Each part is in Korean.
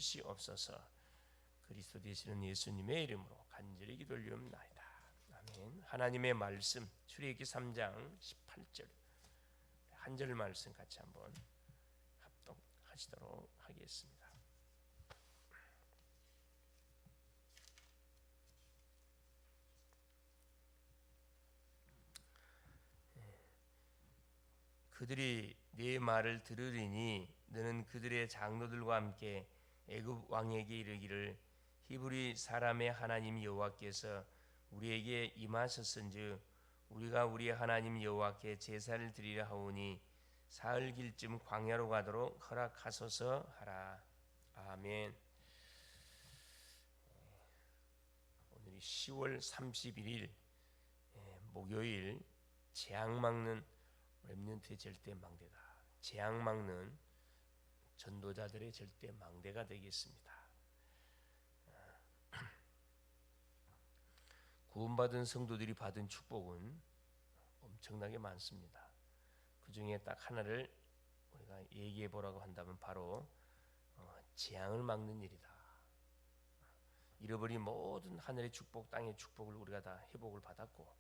주시옵소서. 그리스도 되시는 예수님의 이름으로 간절히 기도드리옵나이다. 아멘. 하나님의 말씀 출애굽기 3장 18절 한 절 말씀 같이 한번 합독하시도록 하겠습니다. 그들이 네 말을 들으리니 너는 그들의 장로들과 함께 애굽 왕에게 이르기를 히브리 사람의 하나님 여호와께서 우리에게 임하셨은즉 우리가 우리 하나님 여호와께 제사를 드리려 하오니 사흘 길쯤 광야로 가도록 허락하소서 하라. 아멘. 오늘이 10월 31일 목요일, 재앙 막는 렘넌트의 절대 망대다. 재앙 막는 전도자들의 절대 망대가 되겠습니다. 구원받은 성도들이 받은 축복은 엄청나게 많습니다. 그 중에 딱 하나를 우리가 얘기해 보라고 한다면 바로 재앙을 막는 일이다. 잃어버린 모든 하늘의 축복, 땅의 축복을 우리가 다 회복을 받았고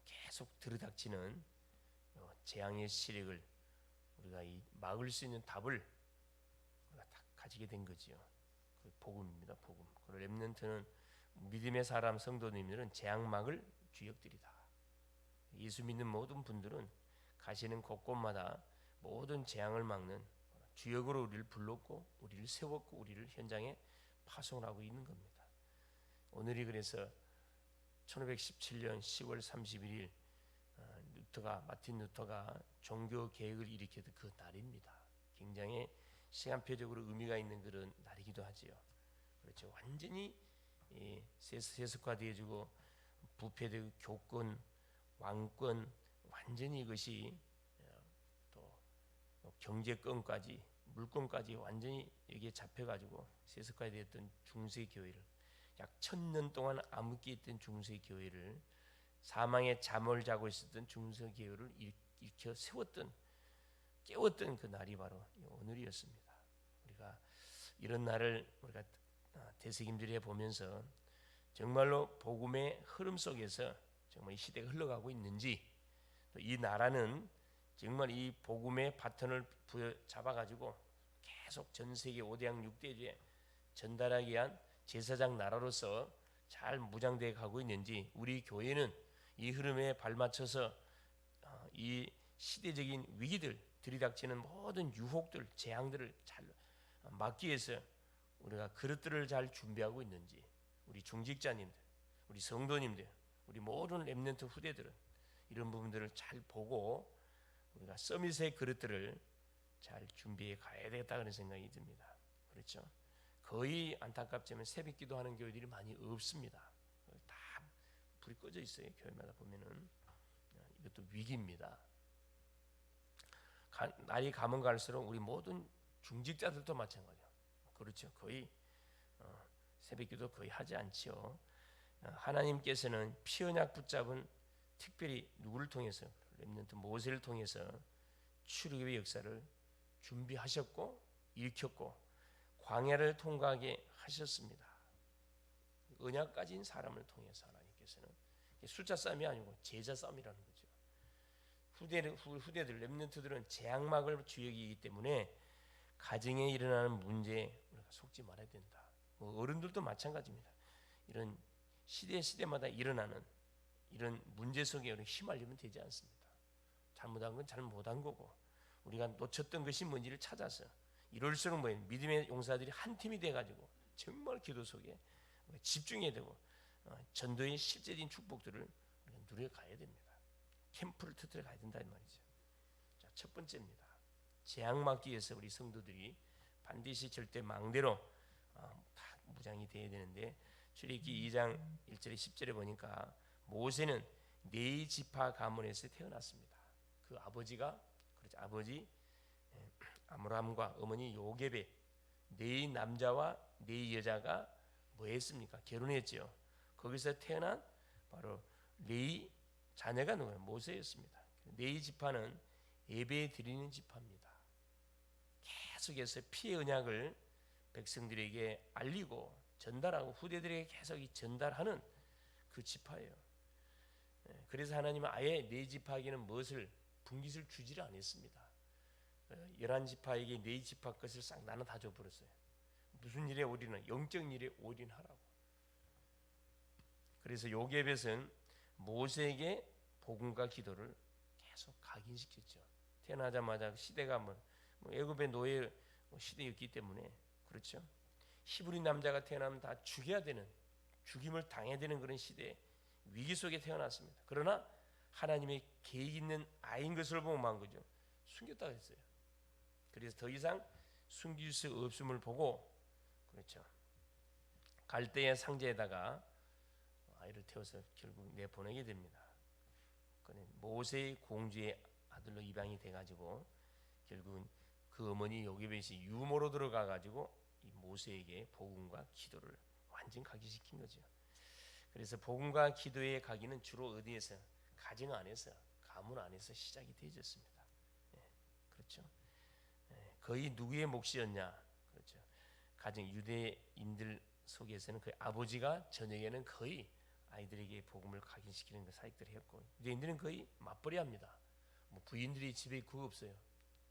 계속 들이닥치는 재앙의 시력을 우리가 막을 수 있는 답을 우리가 다 가지게 된 거지요. 그 복음입니다. 복음. 그 렘넌트는 믿음의 사람 성도님들은 재앙 막을 주역들이다. 예수 믿는 모든 분들은 가시는 곳곳마다 모든 재앙을 막는 주역으로 우리를 불렀고 우리를 세웠고 우리를 현장에 파송을 하고 있는 겁니다. 오늘이 그래서 1517년 10월 31일 마틴 루터가 종교 개혁을 일으켰던 그 날입니다. 굉장히 시간표적으로 의미가 있는 그런 날이기도 하지요. 그렇죠. 완전히 세습화되어지고 부패되고 교권, 왕권 완전히 이것이 또 경제권까지 물권까지 완전히 여기에 잡혀가지고 세습화되었던 중세 교회를 약 1000년 동안 암흑기에 있던 중세 교회를 사망의 잠을 자고 있었던 중세 교회를 일으켜 세웠던 깨웠던 그 날이 바로 오늘이었습니다. 우리가 이런 날을 우리가 되새김질해 보면서 정말로 복음의 흐름 속에서 정말 이 시대가 흘러가고 있는지 또 이 나라는 정말 이 복음의 바톤을 잡아가지고 계속 전 세계 5대양 6대주에 전달하기 위한 제사장 나라로서 잘 무장되어 가고 있는지 우리 교회는 이 흐름에 발맞춰서 이 시대적인 위기들 들이닥치는 모든 유혹들 재앙들을 잘 막기 위해서 우리가 그릇들을 잘 준비하고 있는지 우리 중직자님들 우리 성도님들 우리 모든 렘넌트 후대들은 이런 부분들을 잘 보고 우리가 서밋의 그릇들을 잘 준비해 가야 되겠다 그런 생각이 듭니다. 그렇죠? 거의 안타깝지만 새벽 기도하는 교회들이 많이 없습니다. 다 불이 꺼져 있어요. 교회마다 보면은 이것도 위기입니다. 날이 가면 갈수록 우리 모든 중직자들도 마찬가지예요. 그렇죠. 거의 새벽기도 거의 하지 않지요. 하나님께서는 피언약 붙잡은 특별히 누구를 통해서 렘넌트 모세를 통해서 출애굽의 역사를 준비하셨고 일으켰고 광야를 통과하게 하셨습니다. 언약 가진 사람을 통해서 하나님께서는 숫자 싸움이 아니고 제자 싸움이라는 거죠. 후대들 렘넌트들은 재앙막을 주역이기 때문에 가정에 일어나는 문제에 우리가 속지 말아야 된다. 어른들도 마찬가지입니다. 이런 시대마다 일어나는 이런 문제 속에 우리 휘말리면 되지 않습니다. 잘못한 건 잘못한 거고 우리가 놓쳤던 것이 뭔지를 찾아서 이럴수록 믿음의 용사들이 한 팀이 돼가지고 정말 기도 속에 집중해야 되고 전도의 실제적인 축복들을 우리가 누려가야 됩니다. 캠프를 터뜨려 가야 된다는 말이죠. 자, 첫 번째입니다. 재앙 막기 위해서 우리 성도들이 반드시 절대 망대로 다 무장이 돼야 되는데 출애굽기 2장 1절에 10절에 보니까 모세는 네이 지파 가문에서 태어났습니다. 그 아버지가 그렇죠. 아버지 아므람과 어머니 요게벳 네이 남자와 네이 여자가 뭐 했습니까? 결혼했지요. 거기서 태어난 바로 네이 자녀가 누구예요? 모세였습니다. 네이 지파는 예배 드리는 지파입니다. 계속해서 피의 언약을 백성들에게 알리고 전달하고 후대들에게 계속 전달하는 그 지파예요. 그래서 하나님은 아예 네 지파에게는 무엇을 분깃을 주지를 않았습니다. 11지파에게 네 지파 것을 싹 나눠 다 줘버렸어요. 무슨 일에 올인은 영적 일에 올인하라고. 그래서 요게벳은 모세에게 복음과 기도를 계속 각인시켰죠. 태어나자마자 시대가 애굽의 노예 시대였기 때문에 그렇죠. 히브리 남자가 태어나면 다 죽여야 되는, 죽임을 당해야 되는 그런 시대 위기 속에 태어났습니다. 그러나 하나님의 계획 있는 아이인 것을 보고 만 거죠. 숨겼다고 했어요. 그래서 더 이상 숨길 수 없음을 보고 그렇죠. 갈대의 상자에다가 아이를 태워서 결국 내보내게 됩니다. 모세의 공주의 아들로 입양이 돼가지고 결국은 그 어머니 요게벳이 유모로 들어가가지고 이 모세에게 복음과 기도를 완전 각인시킨 거죠. 그래서 복음과 기도의 각인은 주로 어디에서? 가정 안에서, 가문 안에서 시작이 되어졌습니다. 그렇죠. 거의 누구의 몫이었냐? 그렇죠. 가정 유대인들 속에서는 그 아버지가 저녁에는 거의 아이들에게 복음을 각인시키는 그 사역들을 했고, 유대인들은 거의 맞벌이합니다. 부인들이 집에 그거 없어요.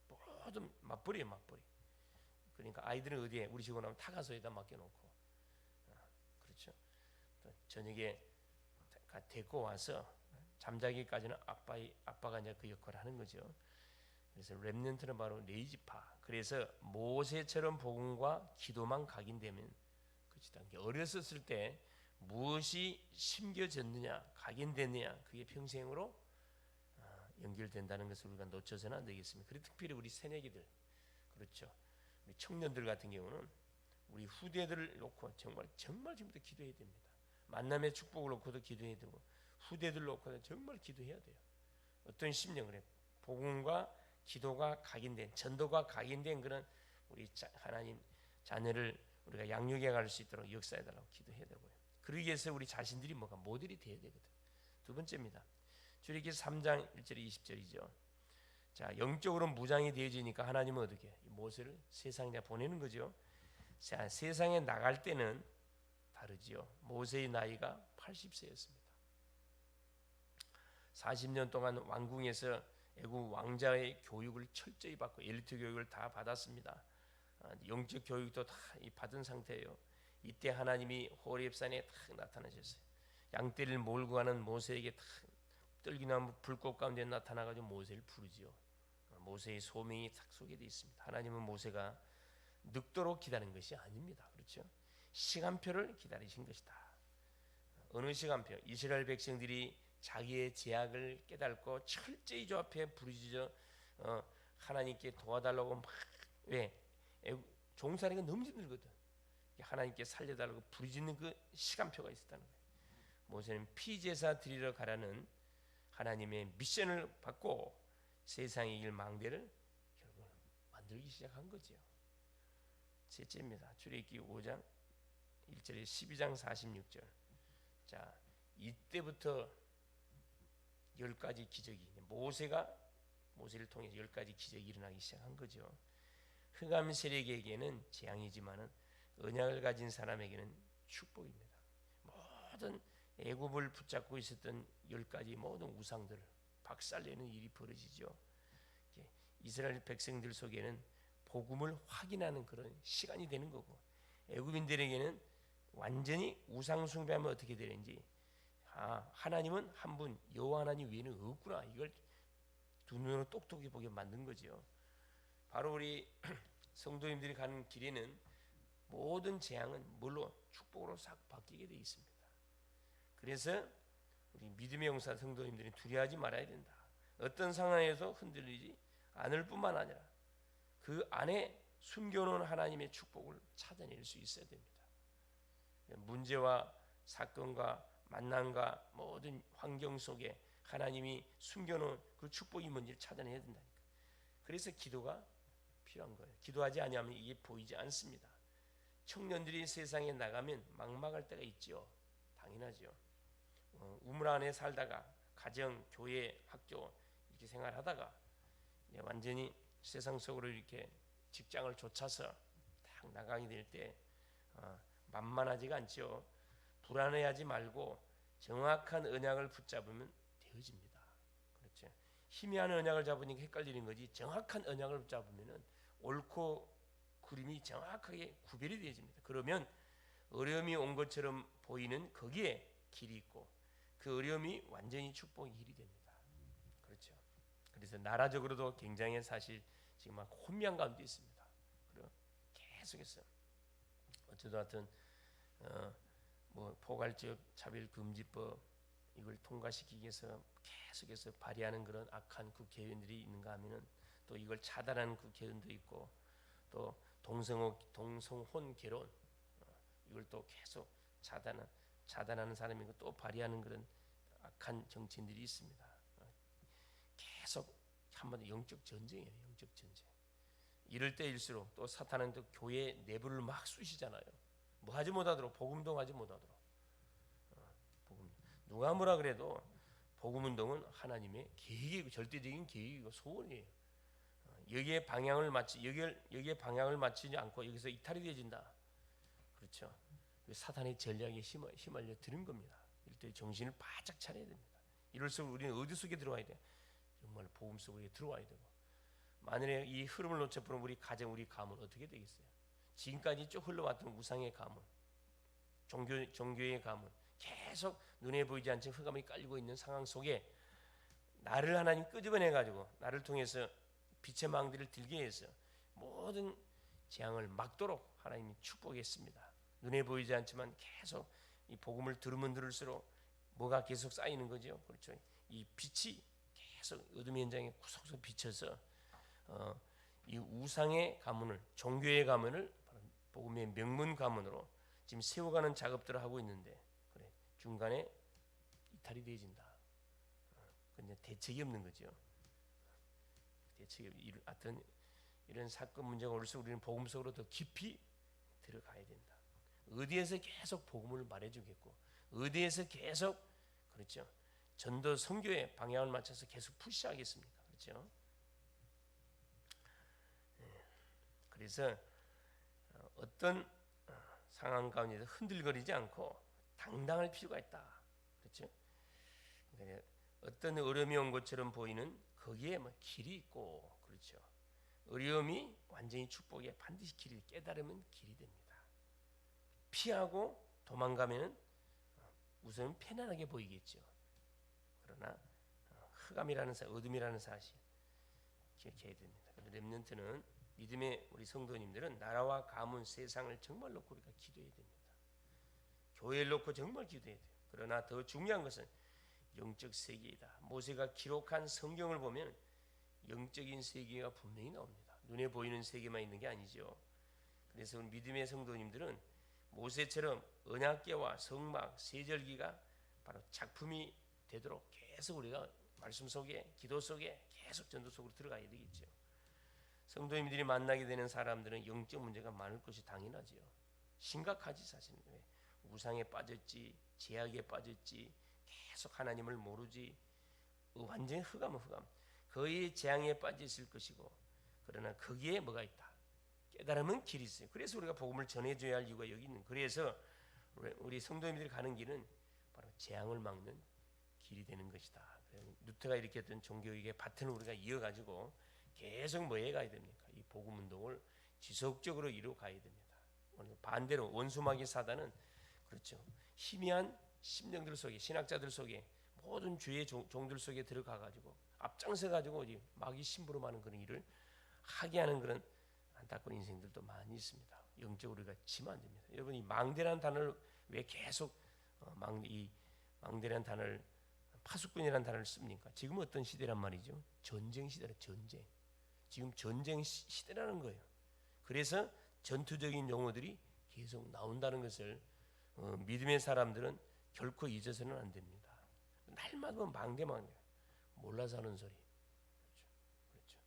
모든 맞벌이에요, 맞벌이. 그러니까 아이들은 어디에? 우리 집에 나면 타가소에다 맡겨놓고, 그렇죠. 또 저녁에 데리고 와서 잠자기까지는 아빠가 이제 그 역할을 하는 거죠. 그래서 렘넌트는 바로 네 지파. 그래서 모세처럼 복음과 기도만 각인되면 그렇지. 어렸을 때 무엇이 심겨졌느냐, 각인됐느냐, 그게 평생으로 연결된다는 것을 우리가 놓쳐서는 안 되겠습니다. 그리고 특별히 우리 새내기들, 그렇죠. 우리 청년들 같은 경우는 우리 후대들을 놓고 정말 지금부터 기도해야 됩니다. 만남의 축복을 놓고도 기도해야 되고 후대들 놓고도 정말 기도해야 돼요. 어떤 심령 그래? 복음과 기도가 각인된, 전도가 각인된 그런 우리 하나님 자녀를 우리가 양육해 갈 수 있도록 역사해 달라고 기도해야 되고요. 그러기 위해서 우리 자신들이 모델이 되어야 되거든. 두 번째입니다. 출애굽기 3장 1절 20절이죠. 자, 영적으로 무장이 되어지니까 하나님은 어떻게 해요? 모세를 세상에 보내는 거죠. 자, 세상에 나갈 때는 다르지요. 모세의 나이가 80세였습니다. 40년 동안 왕궁에서 애국 왕자의 교육을 철저히 받고 엘리트 교육을 다 받았습니다. 영적 교육도 다 받은 상태예요. 이때 하나님이 호렙산에 딱 나타나셨어요. 양떼를 몰고 가는 모세에게 딱 떨기나무 불꽃 가운데 나타나가지고 모세를 부르지요. 모세의 소명이 딱 소개되어 있습니다. 하나님은 모세가 늙도록 기다린 것이 아닙니다. 그렇죠? 시간표를 기다리신 것이다. 어느 시간표? 이스라엘 백성들이 자기의 죄악을 깨닫고 철저히 주 앞에 부르짖어 하나님께 도와달라고 막 왜? 종살이가 너무 힘들거든. 하나님께 살려달라고 부르짖는 그 시간표가 있었다는 거예요. 모세는 피제사 드리러 가라는 하나님의 미션을 받고 세상의 길 망대를 결국 만들기 시작한 거죠. 셋째입니다. 출애굽기 5장 1절에 12장 46절. 자, 이때부터 10가지 기적이 모세를 통해서 10가지 기적이 일어나기 시작한 거죠. 흑암 세력에게는 재앙이지만은 언약을 가진 사람에게는 축복입니다. 모든 애굽을 붙잡고 있었던 10가지 모든 우상들을 박살내는 일이 벌어지죠. 이스라엘 백성들 속에는 복음을 확인하는 그런 시간이 되는 거고, 애굽인들에게는 완전히 우상 숭배하면 어떻게 되는지, 하나님은 한 분, 여호와 하나님 외에는 없구나, 이걸 두 눈으로 똑똑히 보게 만든 거죠. 바로 우리 성도님들이 가는 길에는 모든 재앙은 뭘로? 축복으로 싹 바뀌게 되어 있습니다. 그래서 우리 믿음의 용사 성도님들이 두려워하지 말아야 된다. 어떤 상황에서 흔들리지 않을 뿐만 아니라 그 안에 숨겨놓은 하나님의 축복을 찾아낼 수 있어야 됩니다. 문제와 사건과 만난과 모든 환경 속에 하나님이 숨겨놓은 그 축복이 뭔지를 찾아내야 된다니까. 그래서 기도가 필요한 거예요. 기도하지 아니하면 이게 보이지 않습니다. 청년들이 세상에 나가면 막막할 때가 있죠. 당연하죠. 우물 안에 살다가 가정, 교회, 학교 이렇게 생활하다가 완전히 세상 속으로 이렇게 직장을 좇아서 딱 딱 나가게 될 때 만만하지가 않죠. 불안해하지 말고 정확한 언약을 붙잡으면 되어집니다. 그렇죠. 희미한 언약을 잡으니까 헷갈리는 거지. 정확한 언약을 잡으면은 옳고 그름이 정확하게 구별이 되어집니다. 그러면 어려움이 온 것처럼 보이는 거기에 길이 있고 그 어려움이 완전히 축복의 길이 됩니다. 그렇죠. 그래서 나라적으로도 굉장히 사실 지금 막 혼미한 가운데 있습니다. 그리고 계속해서 어쩌다 하여튼 뭐 포괄적 차별금지법 이걸 통과시키기 위해서 계속해서 발의하는 그런 악한 국회의원들이 있는가 하면은 또 이걸 차단하는 국회의원도 있고 또 동성혼 결혼 이걸 또 계속 차단하는 사람이고 또 발의하는 그런 악한 정치인들이 있습니다. 계속 한마디 영적 전쟁이에요. 영적 전쟁. 이럴 때일수록 또 사탄은 또 교회 내부를 막 쑤시잖아요. 뭐 하지 못하도록 복음동 하지 못하도록. 누가 뭐라 그래도 복음운동은 하나님의 계획이고 절대적인 계획이고 소원이에요. 여기에 방향을 맞추지 않고 여기서 이탈이 되어진다. 그렇죠. 사탄의 전략에 휘말려 드는 겁니다. 이럴 때 정신을 바짝 차려야 됩니다. 이럴수록 우리는 어디 속에 들어와야 돼? 정말 복음 속에 들어와야 되고. 만일에 이 흐름을 놓쳐버리면 우리 가정, 우리 가문 어떻게 되겠어요? 지금까지 쭉 흘러왔던 우상의 가문, 종교의 가문, 계속 눈에 보이지 않는 흑암이 깔리고 있는 상황 속에 나를 하나님 끄집어내 가지고 나를 통해서 빛의 망대를 들게 해서 모든 재앙을 막도록 하나님이 축복했습니다. 눈에 보이지 않지만 계속 이 복음을 들으면 들을수록 뭐가 계속 쌓이는 거죠. 그렇죠. 이 빛이 계속 어둠 현장에 구석구석 비쳐서 이 우상의 가문을, 종교의 가문을 복음의 명문 가문으로 지금 세워가는 작업들을 하고 있는데 그래 중간에 이탈이 되어진다. 근데 대책이 없는 거죠. 대책이 하여튼 이런 사건 문제가 올수록 우리는 복음 속으로 더 깊이 들어가야 된다. 어디에서 계속 복음을 말해주겠고 어디에서 계속 그렇죠. 전도 선교의 방향을 맞춰서 계속 푸시하겠습니까? 그렇죠. 그래서 어떤 상황 가운데서 흔들거리지 않고 당당할 필요가 있다. 그렇죠? 그러니까 어떤 어려움이 온 것처럼 보이는 거기에 뭐 길이 있고 그렇죠. 어려움이 완전히 축복에 반드시 길이 깨달으면 길이 됩니다. 피하고 도망가면 우선 편안하게 보이겠죠. 그러나 흑암이라는 어둠이라는 사실 기억해야 됩니다. 렘넌트는 믿음의 우리 성도님들은 나라와 가문 세상을 정말 놓고 우리가 기도해야 됩니다. 교회를 놓고 정말 기도해야 돼요. 그러나 더 중요한 것은 영적 세계이다. 모세가 기록한 성경을 보면 영적인 세계가 분명히 나옵니다. 눈에 보이는 세계만 있는 게 아니죠. 그래서 우리 믿음의 성도님들은 모세처럼 언약궤와 성막, 세절기가 바로 작품이 되도록 계속 우리가 말씀 속에 기도 속에 계속 전도 속으로 들어가야 되겠죠. 성도님들이 만나게 되는 사람들은 영적 문제가 많을 것이 당연하지요. 심각하지 사실은. 우상에 빠졌지, 제약에 빠졌지, 계속 하나님을 모르지, 완전히 흑암. 거의 재앙에 빠져 있을 것이고, 그러나 거기에 뭐가 있다? 깨달으면 길이 있어요. 그래서 우리가 복음을 전해줘야 할 이유가 여기 있는. 그래서 우리 성도님들이 가는 길은 바로 재앙을 막는 길이 되는 것이다. 루터가 일으켰던 종교개혁의 바튼을 우리가 이어가지고 계속 뭐 해가야 됩니까? 이 복음 운동을 지속적으로 이루어가야 됩니다. 반대로 원수마귀 사단은 그렇죠. 희미한 심령들 속에 신학자들 속에 모든 주의 종들 속에 들어가가지고 앞장서가지고 마귀 심부름하는 그런 일을 하게 하는 그런 안타까운 인생들도 많이 있습니다. 영적으로 우리가 지면 안 됩니다. 여러분 이 망대라는 단어를 왜 계속 이 망대라는 단어를 파수꾼이라는 단어를 씁니까? 지금 어떤 시대란 말이죠? 전쟁 시대라 전쟁. 지금 전쟁 시대라는 거예요. 그래서 전투적인 용어들이 계속 나온다는 것을 믿음의 사람들은 결코 잊어서는 안 됩니다. 날마다 망대 몰라서 하는 소리. 그렇죠.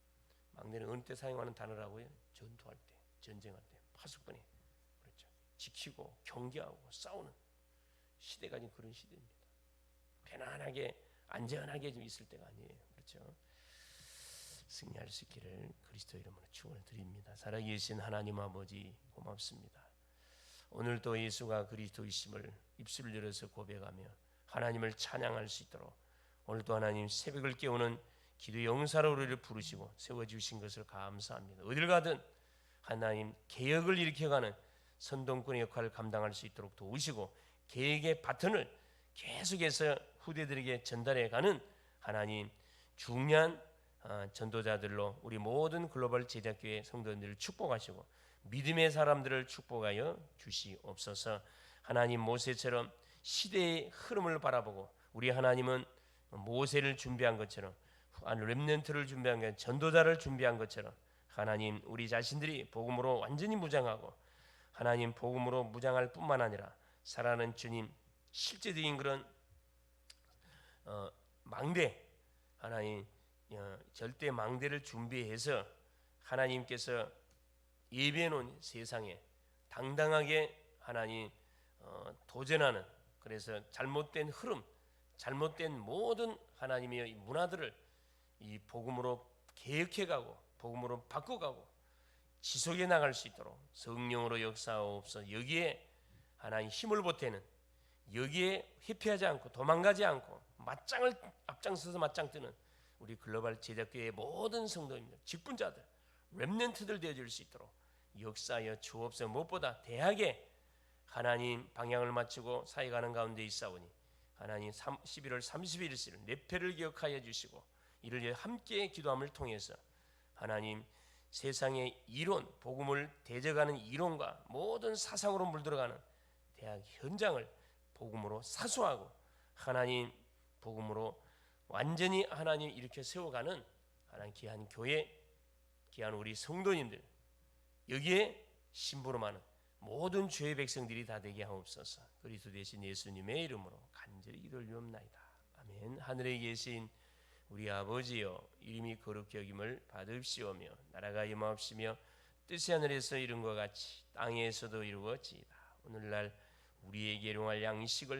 망대는 어느 때 사용하는 단어라고요? 전투할 때, 전쟁할 때, 파수꾼이 그렇죠. 지키고 경계하고 싸우는 시대가 지금 그런 시대입니다. 편안하게 안전하게 좀 있을 때가 아니에요. 그렇죠. 승리할 수 있기를 그리스도 이름으로 축원을 드립니다. 살아계신 하나님 아버지 고맙습니다. 오늘도 예수가 그리스도이심을 입술을 열어서 고백하며 하나님을 찬양할 수 있도록 오늘도 하나님 새벽을 깨우는 기도 용사로 우리를 부르시고 세워주신 것을 감사합니다. 어딜 가든 하나님 개혁을 일으켜가는 선동꾼의 역할을 감당할 수 있도록 도우시고 개혁의 바톤을 계속해서 후대들에게 전달해가는 하나님 중요한 전도자들로 우리 모든 글로벌 제자교회 성도들을 축복하시고 믿음의 사람들을 축복하여 주시옵소서. 하나님 모세처럼 시대의 흐름을 바라보고 우리 하나님은 모세를 준비한 것처럼 렘넌트를 준비한 것, 전도자를 준비한 것처럼 하나님 우리 자신들이 복음으로 완전히 무장하고 하나님 복음으로 무장할 뿐만 아니라 살아가는 주님 실제적인 그런 망대 하나님 절대 망대를 준비해서 하나님께서 예비해 놓은 세상에 당당하게 하나님 도전하는, 그래서 잘못된 흐름, 잘못된 모든 하나님의 문화들을 이 복음으로 개혁해가고 복음으로 바꿔가고 지속해 나갈 수 있도록 성령으로 역사하옵소서. 여기에 하나님 힘을 보태는, 여기에 회피하지 않고 도망가지 않고 맞짱을 앞장서서 맞짱 뜨는 우리 글로벌 제자교회의 모든 성도님들, 직분자들, 렘넌트들 되어줄 수 있도록 역사하여 주옵소서. 무엇보다 대학에 하나님 방향을 맞추고 사역하는 가운데 있사오니 하나님 11월 30일 뇌폐를 기억하여 주시고 이를 위해 함께 기도함을 통해서 하나님 세상의 이론, 복음을 대적하는 이론과 모든 사상으로 물들어가는 대학 현장을 복음으로 사수하고 하나님 복음으로 완전히 하나님 이렇게 세워가는 하나님 귀한 교회, 귀한 우리 성도님들, 여기에 심부름하는 모든 주의 백성들이 다 되게 하옵소서. 그리스도 되신 예수님의 이름으로 간절히 기도를 드리옵나이다. 아멘. 하늘에 계신 우리 아버지여, 이름이 거룩히 여김을 받으시오며 나라가 임하옵시며 뜻이 하늘에서 이룬 것 같이 땅에서도 이루어지이다. 오늘날 우리에게 일용할 양식을